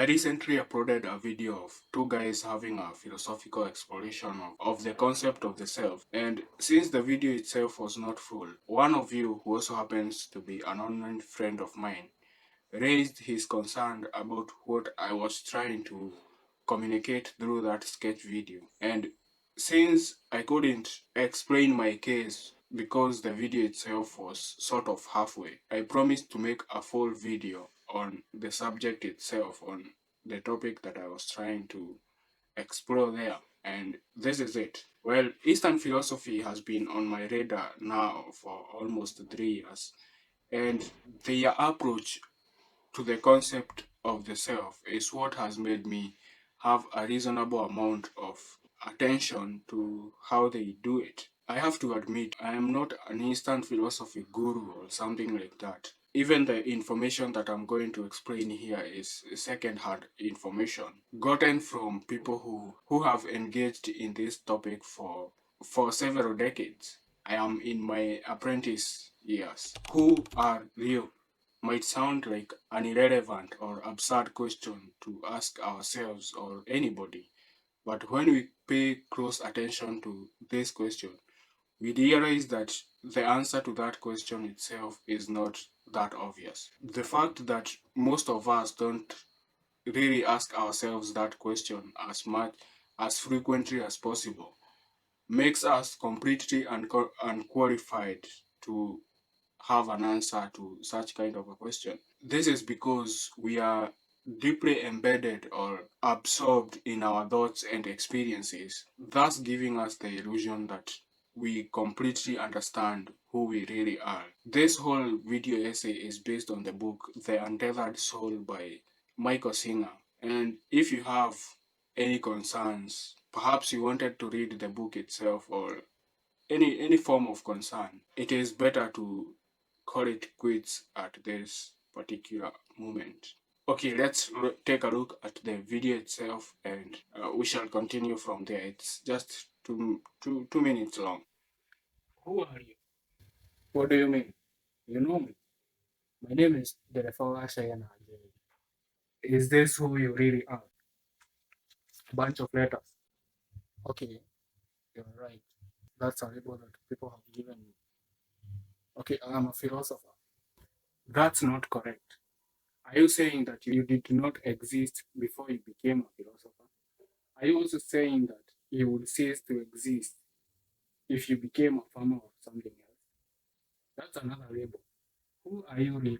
I recently uploaded a video of two guys having a philosophical exploration of the concept of the self. And since the video itself was not full, one of you, who also happens to be an online friend of mine, raised his concern about what I was trying to communicate through that sketch video. And since I couldn't explain my case because the video itself was sort of halfway, I promised to make a full video on the subject itself, on the topic that I was trying to explore there. And this is it. Well, Eastern philosophy has been on my radar now for almost 3 years, and their approach to the concept of the self is what has made me have a reasonable amount of attention to how they do it. I have to admit, I am not an instant philosophy guru or something like that. Even the information that I'm going to explain here is second-hand information gotten from people who have engaged in this topic for several decades. I am in my apprentice years. Who are real? Might sound like an irrelevant or absurd question to ask ourselves or anybody, but when we pay close attention to this question, we realize that the answer to that question itself is not that obvious. The fact that most of us don't really ask ourselves that question as much as frequently as possible makes us completely unqualified to have an answer to such kind of a question. This is because we are deeply embedded or absorbed in our thoughts and experiences, thus giving us the illusion that we completely understand who we really are. This whole video essay is based on the book The Untethered Soul by Michael Singer. And if you have any concerns, perhaps you wanted to read the book itself or any form of concern, it is better to call it quits at this particular moment. Okay, let's take a look at the video itself, and we shall continue from there. It's just two minutes long. Who are you? What do you mean? You know me. My name is Derefawa Shayana. Is this who you really are? Bunch of letters. Okay, you're right. That's a label that people have given me. Okay, I'm a philosopher. That's not correct. Are you saying that you did not exist before you became a philosopher? Are you also saying that you would cease to exist if you became a farmer or something else? That's another label. Who are you really?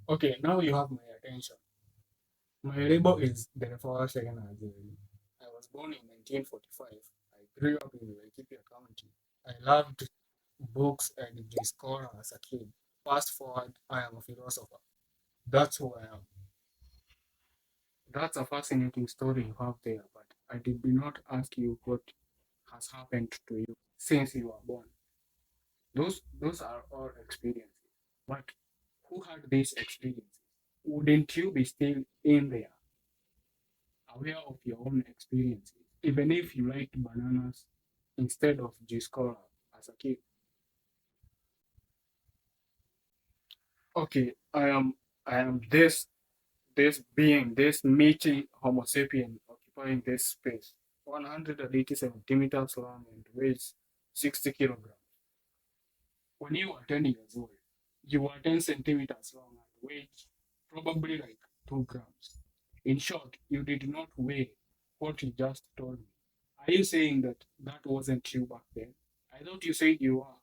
Okay, now you have my attention. My label is Derefawa Shegen Ajeri. I was born in 1945. I grew up in Laikipia County. I loved books and discourse as a kid. Fast forward, I am a philosopher. That's who I am. That's a fascinating story you have there, but I did not ask you what has happened to you since you were born. Those are all experiences. But who had these experiences? Wouldn't you be still in there, aware of your own experiences, even if you liked bananas instead of Giscora as a kid? Okay, I am this being, this meaty Homo sapien occupying this space, 180 centimeters long and weighs 60 kilograms. When you were 10 years old, you were 10 centimeters long and weighed probably like 2 grams. In short, you did not weigh what you just told me. Are you saying that that wasn't you back then? I thought you said you were.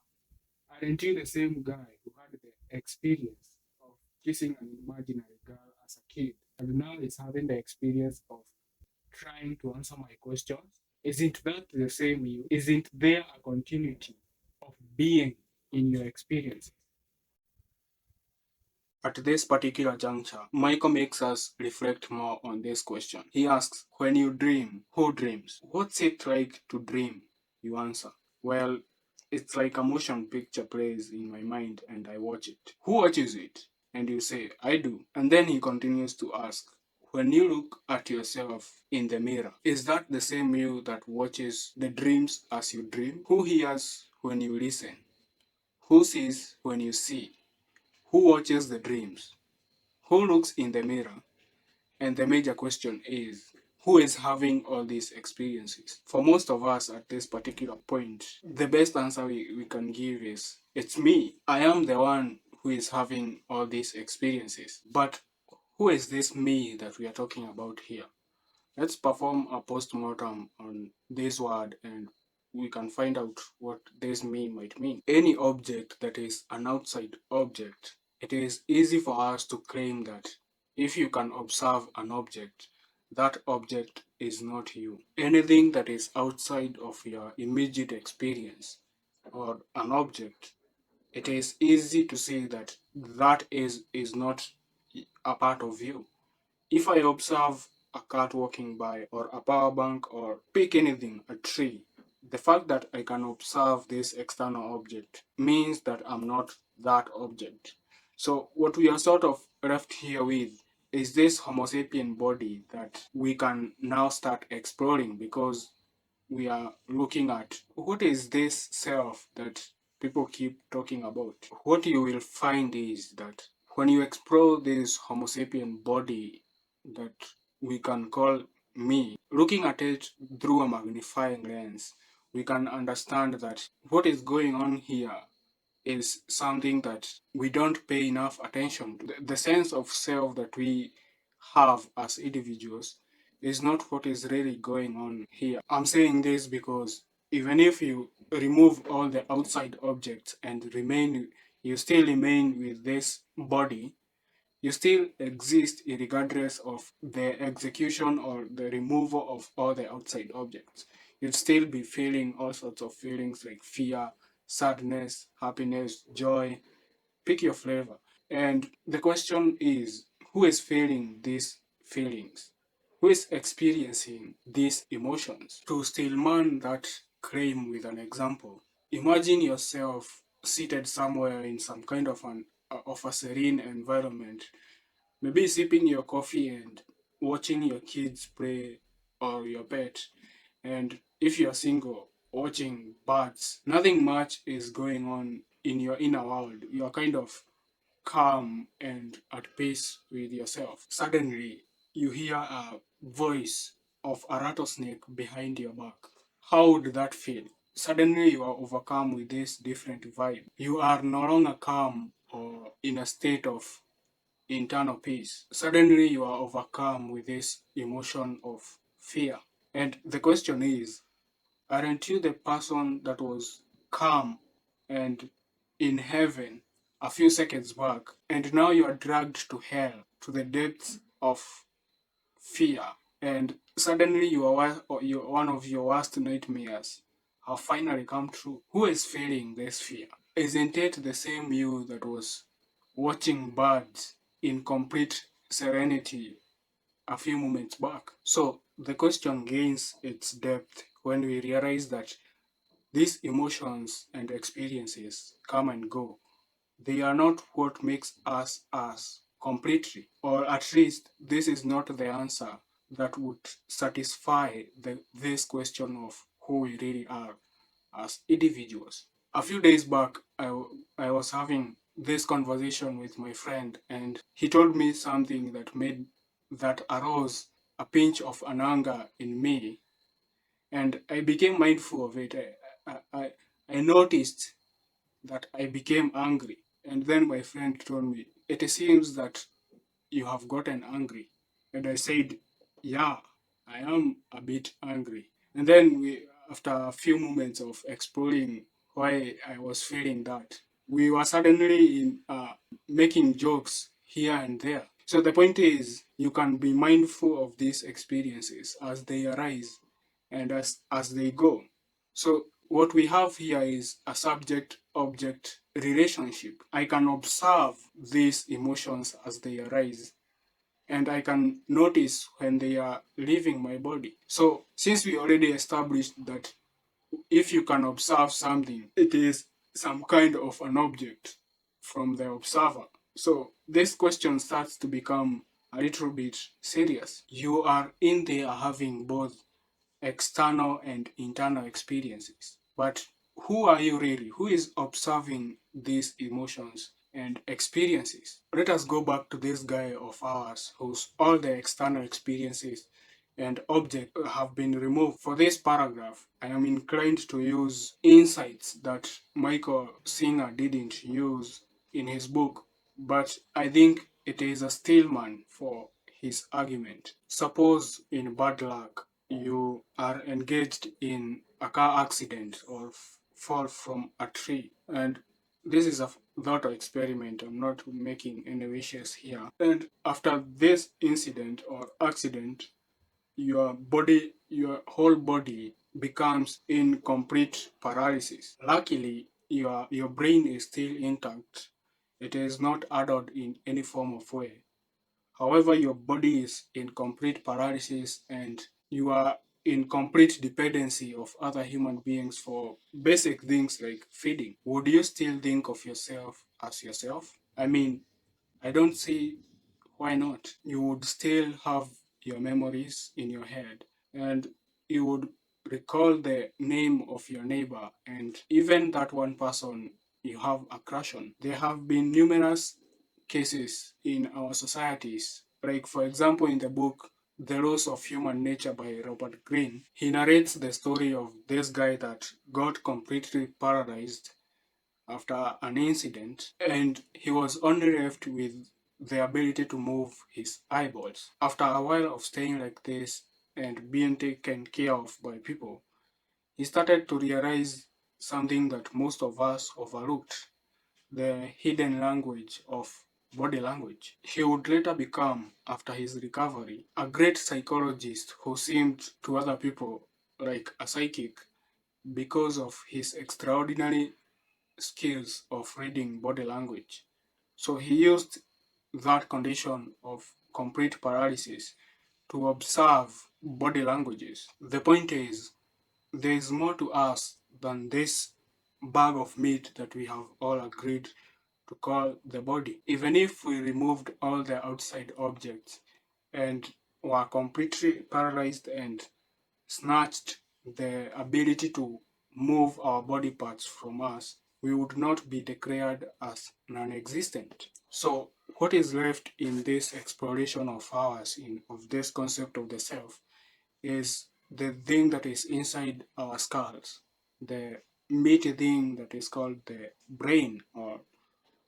Aren't you the same guy who had the experience of kissing an imaginary girl as a kid and now is having the experience of trying to answer my questions? Isn't that the same you? Isn't there a continuity of being in your experiences? At this particular juncture, Michael makes us reflect more on this question. He asks, when you dream, who dreams? What's it like to dream? You answer, well, it's like a motion picture plays in my mind and I watch it. Who watches it? And you say, I do. And then he continues to ask, when you look at yourself in the mirror, is that the same you that watches the dreams as you dream? Who hears when you listen? Who sees when you see? Who watches the dreams? Who looks in the mirror? And the major question is, who is having all these experiences? For most of us at this particular point, the best answer we can give is, it's me. I am the one who is having all these experiences. But who is this me that we are talking about here? Let's perform a post-mortem on this word and we can find out what this me might mean. Any object that is an outside object, it is easy for us to claim that if you can observe an object, that object is not you. Anything that is outside of your immediate experience or an object, it is easy to say that that is not a part of you. If I observe a cat walking by, or a power bank, or pick anything, a tree, the fact that I can observe this external object means that I'm not that object. So, what we are sort of left here with is this Homo sapien body that we can now start exploring, because we are looking at what is this self that people keep talking about. What you will find is that when you explore this Homo sapien body that we can call me, looking at it through a magnifying lens, we can understand that what is going on here is something that we don't pay enough attention to. The sense of self that we have as individuals is not what is really going on here. I'm saying this because even if you remove all the outside objects and you still remain with this body, you still exist regardless of the execution or the removal of all the outside objects. You'd still be feeling all sorts of feelings like fear, sadness, happiness, joy, pick your flavor. And the question is, who is feeling these feelings? Who is experiencing these emotions? To stillman that claim with an example, imagine yourself seated somewhere in some kind of a serene environment, maybe sipping your coffee and watching your kids play, or your pet, and if you're single, watching birds. Nothing much is going on in your inner world. You're kind of calm and at peace with yourself. Suddenly, you hear a voice of a rattlesnake behind your back. How would that feel? Suddenly, you are overcome with this different vibe. You are no longer calm or in a state of internal peace. Suddenly, you are overcome with this emotion of fear. And the question is, aren't you the person that was calm and in heaven a few seconds back, and now you are dragged to hell, to the depths of fear, and suddenly one of your worst nightmares have finally come true? Who is feeling this fear? Isn't it the same you that was watching birds in complete serenity a few moments back? So the question gains its depth when we realize that these emotions and experiences come and go. They are not what makes us completely, or at least this is not the answer that would satisfy this question of who we really are as individuals. A few days back, I was having this conversation with my friend, and he told me something that arose a pinch of an anger in me, and I became mindful of it. I noticed that I became angry, and then my friend told me, "It seems that you have gotten angry." And I said, "Yeah, I am a bit angry." And then after a few moments of exploring why I was feeling that, we were suddenly making jokes here and there. So the point is, you can be mindful of these experiences as they arise and as they go. So what we have here is a subject-object relationship. I can observe these emotions as they arise, and I can notice when they are leaving my body. So since we already established that if you can observe something, it is some kind of an object from the observer. So this question starts to become a little bit serious. You are in there having both external and internal experiences. But who are you really? Who is observing these emotions and experiences. Let us go back to this guy of ours whose all the external experiences and objects have been removed. For this paragraph, I am inclined to use insights that Michael Singer didn't use in his book, but I think it is a Stillman for his argument. Suppose in bad luck you are engaged in a car accident or fall from a tree, and this is a thought experiment. I'm not making any wishes here. And after this incident or accident, your whole body becomes in complete paralysis. Luckily, your brain is still intact. It is not added in any form of way. However, your body is in complete paralysis and you are in complete dependency of other human beings for basic things like feeding. Would you still think of yourself as yourself? I mean, I don't see why not. You would still have your memories in your head and you would recall the name of your neighbor and even that one person you have a crush on. There have been numerous cases in our societies. Like, for example, in the book The Laws of Human Nature by Robert Greene, he narrates the story of this guy that got completely paralyzed after an incident, and he was only left with the ability to move his eyeballs. After a while of staying like this and being taken care of by people, he started to realize something that most of us overlooked: the hidden language of body language. He would later become, after his recovery, a great psychologist who seemed to other people like a psychic because of his extraordinary skills of reading body language. So he used that condition of complete paralysis to observe body languages. The point is, there is more to us than this bag of meat that we have all agreed to call the body. Even if we removed all the outside objects and were completely paralyzed and snatched the ability to move our body parts from us, we would not be declared as non-existent. So what is left in this exploration of ours of this concept of the self is the thing that is inside our skulls, the meaty thing that is called the brain, or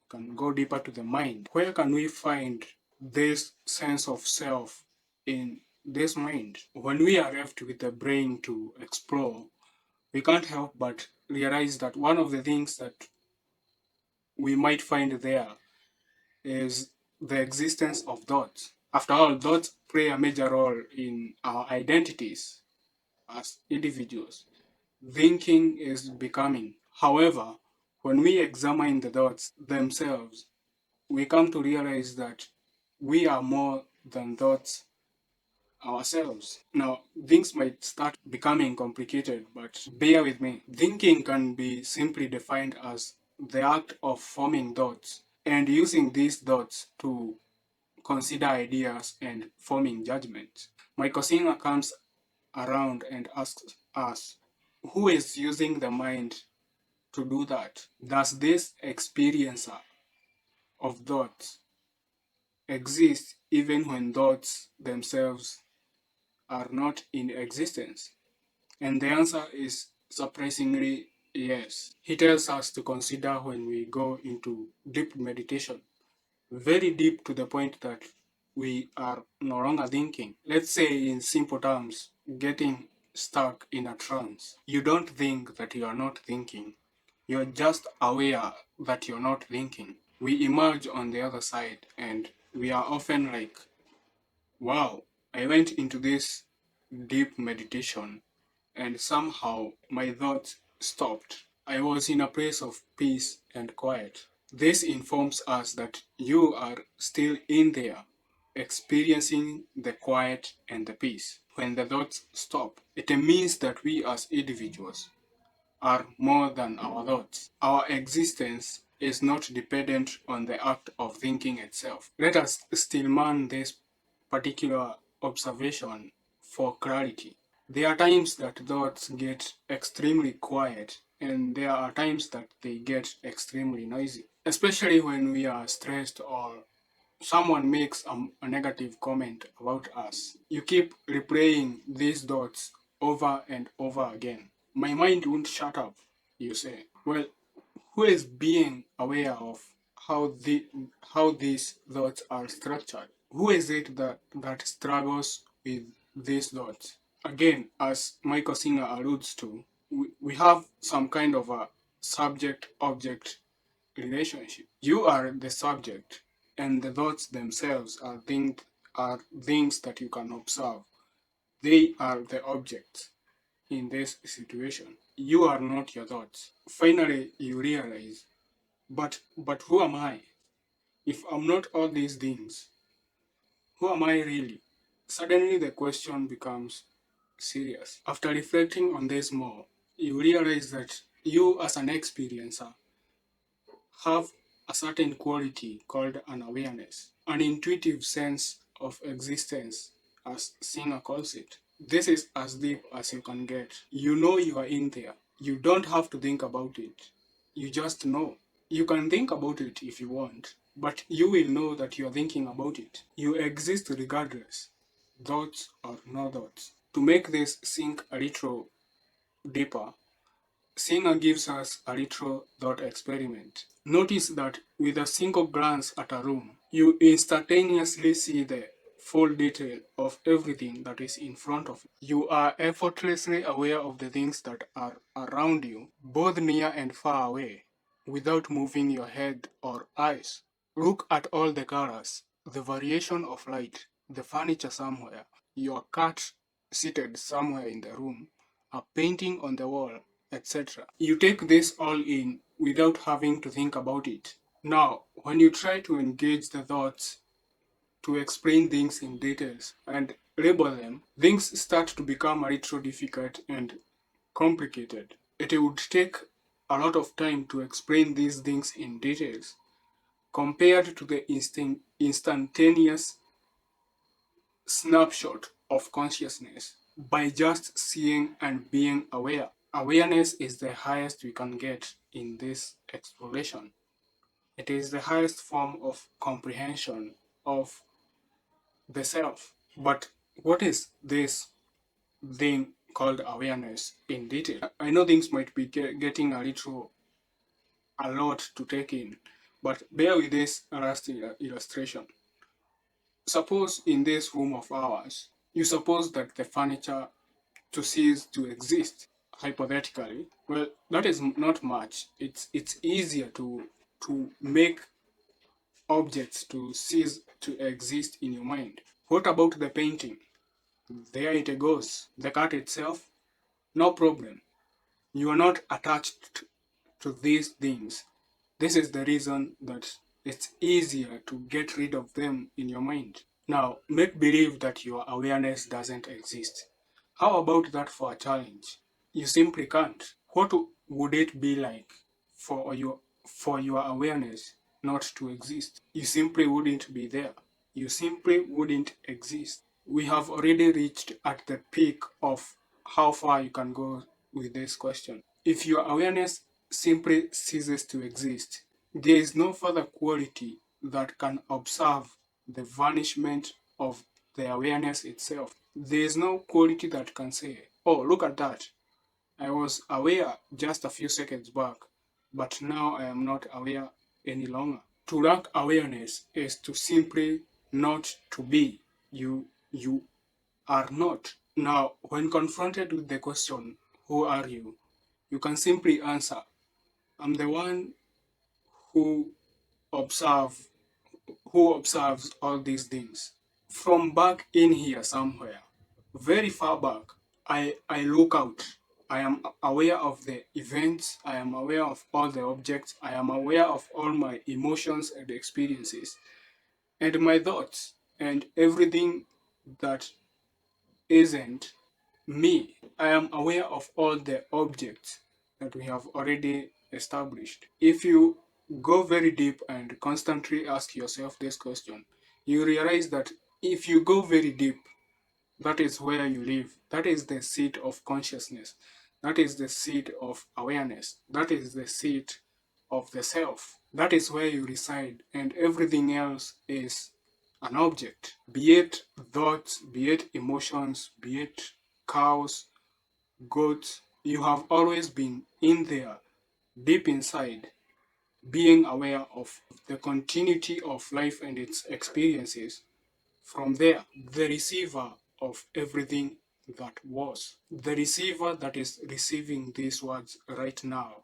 can go deeper to the mind. Where can we find this sense of self in this mind? When we are left with the brain to explore, we can't help but realize that one of the things that we might find there is the existence of thoughts. After all, thoughts play a major role in our identities as individuals. Thinking is becoming. However, when we examine the thoughts themselves, we come to realize that we are more than thoughts ourselves. Now, things might start becoming complicated, but bear with me. Thinking can be simply defined as the act of forming thoughts and using these thoughts to consider ideas and forming judgments. Michael Singer comes around and asks us, who is using the mind to do that? Does this experiencer of thoughts exist even when thoughts themselves are not in existence? And the answer is surprisingly yes. He tells us to consider when we go into deep meditation, very deep to the point that we are no longer thinking. Let's say, in simple terms, getting stuck in a trance. You don't think that you are not thinking. You're just aware that you're not thinking. We emerge on the other side and we are often like, wow, I went into this deep meditation and somehow my thoughts stopped. I was in a place of peace and quiet. This informs us that you are still in there, experiencing the quiet and the peace. When the thoughts stop, it means that we as individuals are more than our thoughts. Our existence is not dependent on the act of thinking itself. Let us still man this particular observation for clarity. There are times that thoughts get extremely quiet, and there are times that they get extremely noisy. especially when we are stressed or someone makes a negative comment about us. You keep replaying these thoughts over and over again. My mind won't shut up, you say. Well, who is being aware of how these thoughts are structured? Who is it that struggles with these thoughts? Again, as Michael Singer alludes to, we have some kind of a subject-object relationship. You are the subject, and the thoughts themselves are things that you can observe. They are the objects in this situation. You are not your thoughts. Finally, you realize, but who am I? If I'm not all these things, who am I really? Suddenly, the question becomes serious. After reflecting on this more, you realize that you, as an experiencer, have a certain quality called an awareness, an intuitive sense of existence, as Singer calls it. This is as deep as you can get. You know you are in there. You don't have to think about it. You just know. You can think about it if you want, but you will know that you are thinking about it. You exist regardless, thoughts or no thoughts. To make this sink a little deeper, Singer gives us a little thought experiment. Notice that with a single glance at a room, you instantaneously see the full detail of everything that is in front of you. You are effortlessly aware of the things that are around you, both near and far away, without moving your head or eyes. Look at all the colors, the variation of light, the furniture somewhere, your cat seated somewhere in the room, a painting on the wall, etc. You take this all in without having to think about it. Now, when you try to engage the thoughts to explain things in details and label them, things start to become a little difficult and complicated. It would take a lot of time to explain these things in details compared to the instantaneous snapshot of consciousness by just seeing and being aware. Awareness is the highest we can get in this exploration. It is the highest form of comprehension of the self. But what is this thing called awareness in detail? I know things might be getting a lot to take in, but bear with this last illustration. Suppose in this room of ours, you suppose that the furniture to cease to exist, hypothetically. Well, that is not much. It's easier to make objects to cease to exist in your mind. What about the painting? There it goes. The cat itself, no problem. You are not attached to these things. This is the reason that it's easier to get rid of them in your mind. Now, make believe that your awareness doesn't exist. How about that for a challenge? You simply can't. What would it be like for your awareness not to exist? You simply wouldn't be there. You simply wouldn't exist. We have already reached at the peak of how far you can go with this question. If your awareness simply ceases to exist, there is no further quality that can observe the vanishment of the awareness itself. There is no quality that can say, oh, look at that. I was aware just a few seconds back, but now I am not aware any longer. To lack awareness is to simply not to be. You are not. Now, when confronted with the question, who are you? You can simply answer, I'm the one who observe who observes all these things. From back in here somewhere, very far back, I look out. I am aware of the events, I am aware of all the objects, I am aware of all my emotions and experiences, and my thoughts, and everything that isn't me. I am aware of all the objects that we have already established. If you go very deep and constantly ask yourself this question, you realize that if you go very deep, that is where you live. That is the seat of consciousness. That is the seat of awareness. That is the seat of the self. That is where you reside, and everything else is an object, be it thoughts, be it emotions, be it cows, goats. You have always been in there, deep inside, being aware of the continuity of life and its experiences. From there, the receiver of everything that was, the receiver that is receiving these words right now,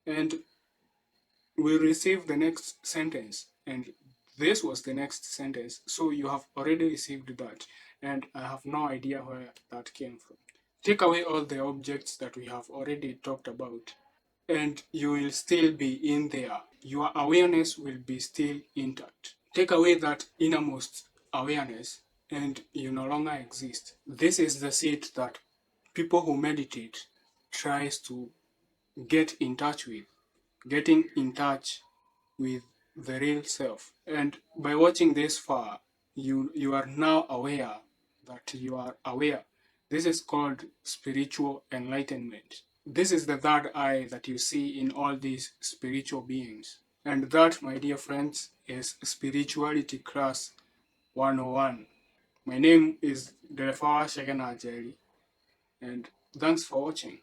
and will receive the next sentence. And this was the next sentence. So you have already received that, and I have no idea where that came from. Take away all the objects that we have already talked about, and you will still be in there. Your awareness will be still intact. Take away that innermost awareness, and you no longer exist. This is the seat that people who meditate tries to get in touch with, getting in touch with the real self. And by watching this far, you are now aware that you are aware. This is called spiritual enlightenment. This is the third eye that you see in all these spiritual beings. And that, my dear friends, is Spirituality Class 101. My name is Derefawa Shekena Ajeri, and thanks for watching.